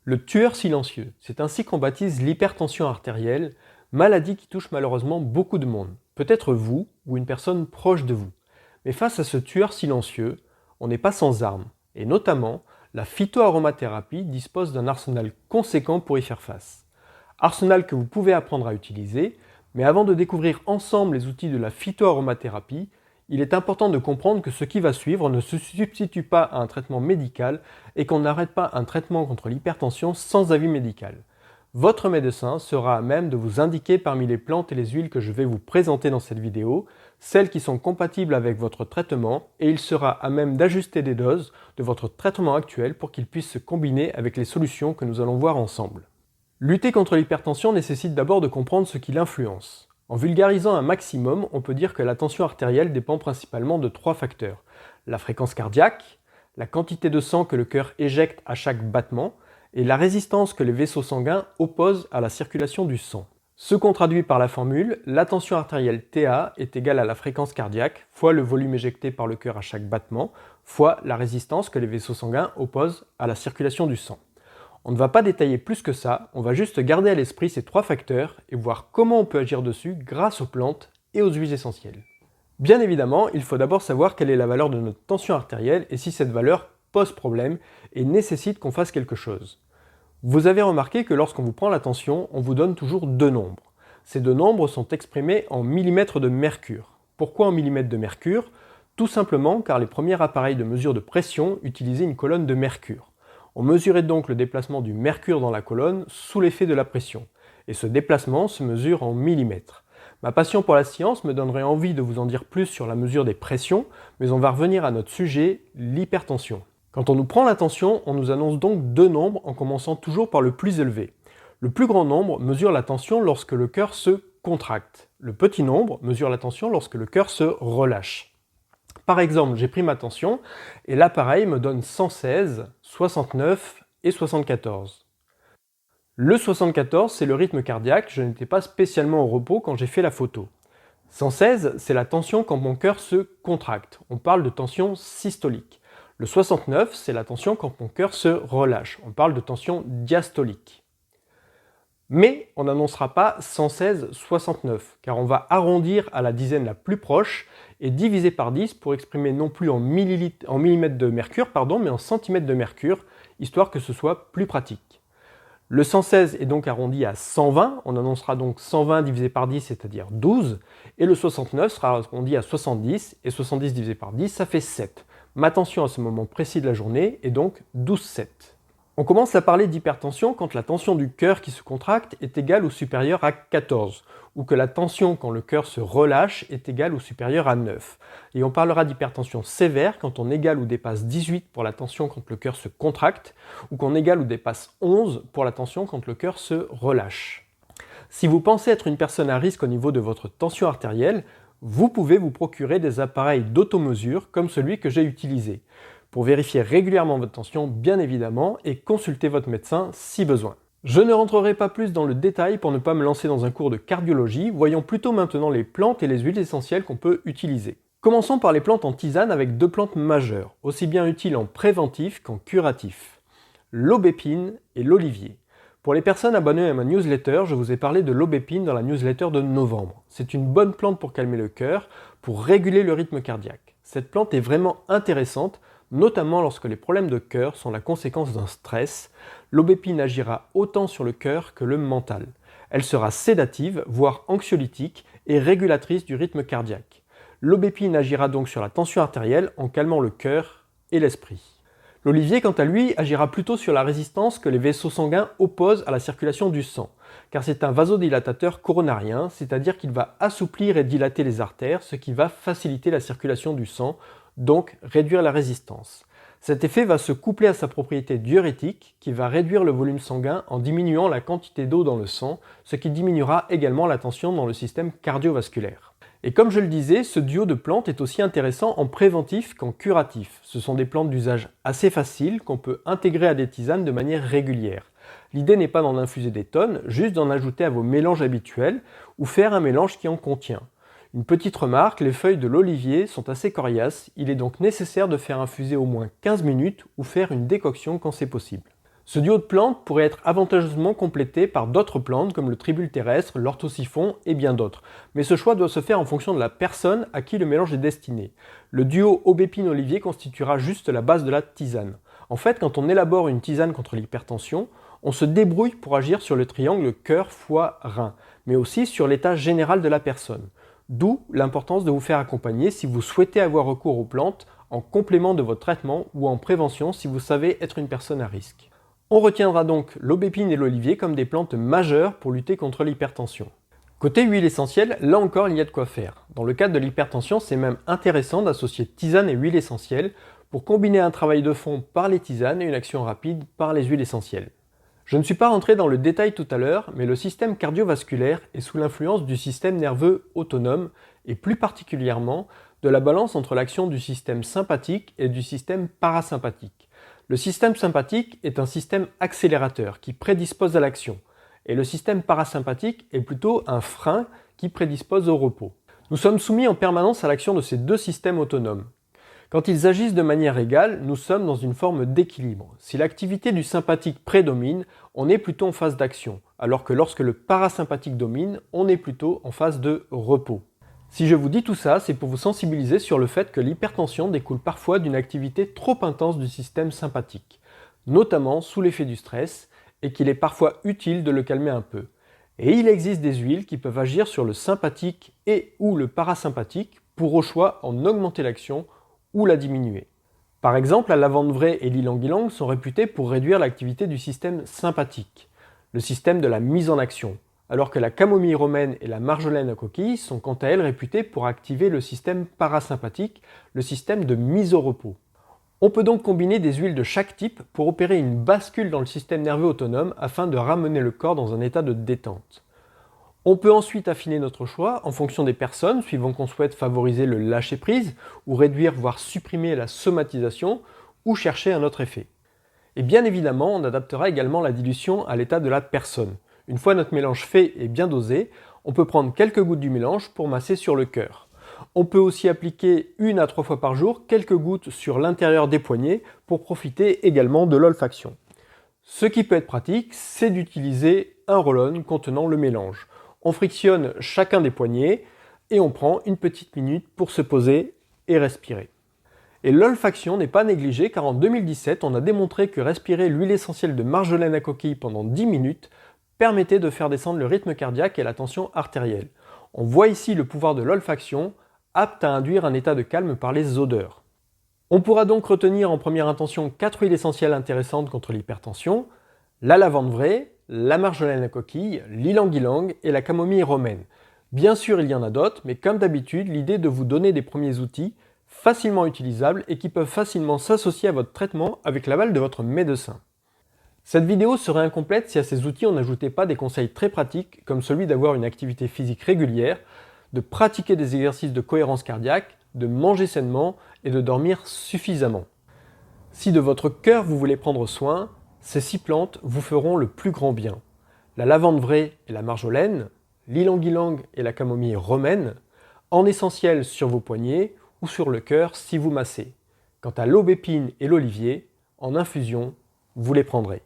Le tueur silencieux, c'est ainsi qu'on baptise l'hypertension artérielle, maladie qui touche malheureusement beaucoup de monde, peut-être vous ou une personne proche de vous. Mais face à ce tueur silencieux, on n'est pas sans armes, et notamment, la phytoaromathérapie dispose d'un arsenal conséquent pour y faire face. Arsenal que vous pouvez apprendre à utiliser, mais avant de découvrir ensemble les outils de la phytoaromathérapie, il est important de comprendre que ce qui va suivre ne se substitue pas à un traitement médical et qu'on n'arrête pas un traitement contre l'hypertension sans avis médical. Votre médecin sera à même de vous indiquer parmi les plantes et les huiles que je vais vous présenter dans cette vidéo, celles qui sont compatibles avec votre traitement, et il sera à même d'ajuster les doses de votre traitement actuel pour qu'il puisse se combiner avec les solutions que nous allons voir ensemble. Lutter contre l'hypertension nécessite d'abord de comprendre ce qui l'influence. En vulgarisant un maximum, on peut dire que la tension artérielle dépend principalement de 3 facteurs. La fréquence cardiaque, la quantité de sang que le cœur éjecte à chaque battement, et la résistance que les vaisseaux sanguins opposent à la circulation du sang. Ce qu'on traduit par la formule, la tension artérielle TA est égale à la fréquence cardiaque fois le volume éjecté par le cœur à chaque battement, fois la résistance que les vaisseaux sanguins opposent à la circulation du sang. On ne va pas détailler plus que ça, on va juste garder à l'esprit ces 3 facteurs et voir comment on peut agir dessus grâce aux plantes et aux huiles essentielles. Bien évidemment, il faut d'abord savoir quelle est la valeur de notre tension artérielle et si cette valeur pose problème et nécessite qu'on fasse quelque chose. Vous avez remarqué que lorsqu'on vous prend la tension, on vous donne toujours 2 nombres. Ces 2 nombres sont exprimés en millimètres de mercure. Pourquoi en millimètres de mercure? Tout simplement car les premiers appareils de mesure de pression utilisaient une colonne de mercure. On mesurait donc le déplacement du mercure dans la colonne sous l'effet de la pression. Et ce déplacement se mesure en millimètres. Ma passion pour la science me donnerait envie de vous en dire plus sur la mesure des pressions, mais on va revenir à notre sujet, l'hypertension. Quand on nous prend la tension, on nous annonce donc 2 nombres en commençant toujours par le plus élevé. Le plus grand nombre mesure la tension lorsque le cœur se contracte. Le petit nombre mesure la tension lorsque le cœur se relâche. Par exemple, j'ai pris ma tension et l'appareil me donne 116, 69 et 74. Le 74, c'est le rythme cardiaque, je n'étais pas spécialement au repos quand j'ai fait la photo. 116, c'est la tension quand mon cœur se contracte, on parle de tension systolique. Le 69, c'est la tension quand mon cœur se relâche, on parle de tension diastolique. Mais on n'annoncera pas 116-69, car on va arrondir à la dizaine la plus proche et diviser par 10 pour exprimer non plus en millimètres de mercure, mais en centimètres de mercure, histoire que ce soit plus pratique. Le 116 est donc arrondi à 120, on annoncera donc 120 divisé par 10, c'est-à-dire 12, et le 69 sera arrondi à 70, et 70 divisé par 10, ça fait 7. Ma tension à ce moment précis de la journée est donc 12,7. On commence à parler d'hypertension quand la tension du cœur qui se contracte est égale ou supérieure à 14, ou que la tension quand le cœur se relâche est égale ou supérieure à 9. Et on parlera d'hypertension sévère quand on égale ou dépasse 18 pour la tension quand le cœur se contracte, ou qu'on égale ou dépasse 11 pour la tension quand le cœur se relâche. Si vous pensez être une personne à risque au niveau de votre tension artérielle, vous pouvez vous procurer des appareils d'automesure comme celui que j'ai utilisé, pour vérifier régulièrement votre tension bien évidemment et consulter votre médecin si besoin. Je ne rentrerai pas plus dans le détail pour ne pas me lancer dans un cours de cardiologie, voyons plutôt maintenant les plantes et les huiles essentielles qu'on peut utiliser. Commençons par les plantes en tisane avec 2 plantes majeures, aussi bien utiles en préventif qu'en curatif. L'aubépine et l'olivier. Pour les personnes abonnées à ma newsletter, je vous ai parlé de l'aubépine dans la newsletter de novembre. C'est une bonne plante pour calmer le cœur, pour réguler le rythme cardiaque. Cette plante est vraiment intéressante, notamment lorsque les problèmes de cœur sont la conséquence d'un stress. L'aubépine agira autant sur le cœur que le mental. Elle sera sédative, voire anxiolytique, et régulatrice du rythme cardiaque. L'aubépine agira donc sur la tension artérielle en calmant le cœur et l'esprit. L'olivier, quant à lui, agira plutôt sur la résistance que les vaisseaux sanguins opposent à la circulation du sang, car c'est un vasodilatateur coronarien, c'est-à-dire qu'il va assouplir et dilater les artères, ce qui va faciliter la circulation du sang, donc réduire la résistance. Cet effet va se coupler à sa propriété diurétique, qui va réduire le volume sanguin en diminuant la quantité d'eau dans le sang, ce qui diminuera également la tension dans le système cardiovasculaire. Et comme je le disais, ce duo de plantes est aussi intéressant en préventif qu'en curatif. Ce sont des plantes d'usage assez facile qu'on peut intégrer à des tisanes de manière régulière. L'idée n'est pas d'en infuser des tonnes, juste d'en ajouter à vos mélanges habituels ou faire un mélange qui en contient. Une petite remarque, les feuilles de l'olivier sont assez coriaces, il est donc nécessaire de faire infuser au moins 15 minutes ou faire une décoction quand c'est possible. Ce duo de plantes pourrait être avantageusement complété par d'autres plantes comme le tribule terrestre, l'orthosiphon et bien d'autres. Mais ce choix doit se faire en fonction de la personne à qui le mélange est destiné. Le duo aubépine-olivier constituera juste la base de la tisane. En fait, quand on élabore une tisane contre l'hypertension, on se débrouille pour agir sur le triangle cœur, foie, rein, mais aussi sur l'état général de la personne. D'où l'importance de vous faire accompagner si vous souhaitez avoir recours aux plantes en complément de votre traitement ou en prévention si vous savez être une personne à risque. On retiendra donc l'aubépine et l'olivier comme des plantes majeures pour lutter contre l'hypertension. Côté huile essentielle, là encore il y a de quoi faire. Dans le cadre de l'hypertension, c'est même intéressant d'associer tisane et huile essentielle pour combiner un travail de fond par les tisanes et une action rapide par les huiles essentielles. Je ne suis pas rentré dans le détail tout à l'heure, mais le système cardiovasculaire est sous l'influence du système nerveux autonome et plus particulièrement de la balance entre l'action du système sympathique et du système parasympathique. Le système sympathique est un système accélérateur qui prédispose à l'action, et le système parasympathique est plutôt un frein qui prédispose au repos. Nous sommes soumis en permanence à l'action de ces deux systèmes autonomes. Quand ils agissent de manière égale, nous sommes dans une forme d'équilibre. Si l'activité du sympathique prédomine, on est plutôt en phase d'action, alors que lorsque le parasympathique domine, on est plutôt en phase de repos. Si je vous dis tout ça, c'est pour vous sensibiliser sur le fait que l'hypertension découle parfois d'une activité trop intense du système sympathique, notamment sous l'effet du stress, et qu'il est parfois utile de le calmer un peu. Et il existe des huiles qui peuvent agir sur le sympathique et ou le parasympathique pour au choix en augmenter l'action ou la diminuer. Par exemple, la lavande vraie et l'ylang-ylang sont réputés pour réduire l'activité du système sympathique, le système de la mise en action, alors que la camomille romaine et la marjolaine à coquille sont quant à elles réputées pour activer le système parasympathique, le système de mise au repos. On peut donc combiner des huiles de chaque type pour opérer une bascule dans le système nerveux autonome afin de ramener le corps dans un état de détente. On peut ensuite affiner notre choix en fonction des personnes, suivant qu'on souhaite favoriser le lâcher-prise, ou réduire voire supprimer la somatisation, ou chercher un autre effet. Et bien évidemment, on adaptera également la dilution à l'état de la personne. Une fois notre mélange fait et bien dosé, on peut prendre quelques gouttes du mélange pour masser sur le cœur. On peut aussi appliquer 1 à 3 fois par jour quelques gouttes sur l'intérieur des poignets pour profiter également de l'olfaction. Ce qui peut être pratique, c'est d'utiliser un roll-on contenant le mélange. On frictionne chacun des poignets et on prend une petite minute pour se poser et respirer. Et l'olfaction n'est pas négligée car en 2017, on a démontré que respirer l'huile essentielle de marjolaine à coquille pendant 10 minutes permettait de faire descendre le rythme cardiaque et la tension artérielle. On voit ici le pouvoir de l'olfaction, apte à induire un état de calme par les odeurs. On pourra donc retenir en première intention 4 huiles essentielles intéressantes contre l'hypertension, la lavande vraie, la marjolaine à coquille, l'ylang-ylang et la camomille romaine. Bien sûr, il y en a d'autres, mais comme d'habitude, l'idée est de vous donner des premiers outils facilement utilisables et qui peuvent facilement s'associer à votre traitement avec l'aval de votre médecin. Cette vidéo serait incomplète si à ces outils on n'ajoutait pas des conseils très pratiques comme celui d'avoir une activité physique régulière, de pratiquer des exercices de cohérence cardiaque, de manger sainement et de dormir suffisamment. Si de votre cœur vous voulez prendre soin, ces 6 plantes vous feront le plus grand bien. La lavande vraie et la marjolaine, l'ylang-ylang et la camomille romaine, en essentiel sur vos poignets ou sur le cœur si vous massez. Quant à l'aubépine et l'olivier, en infusion, vous les prendrez.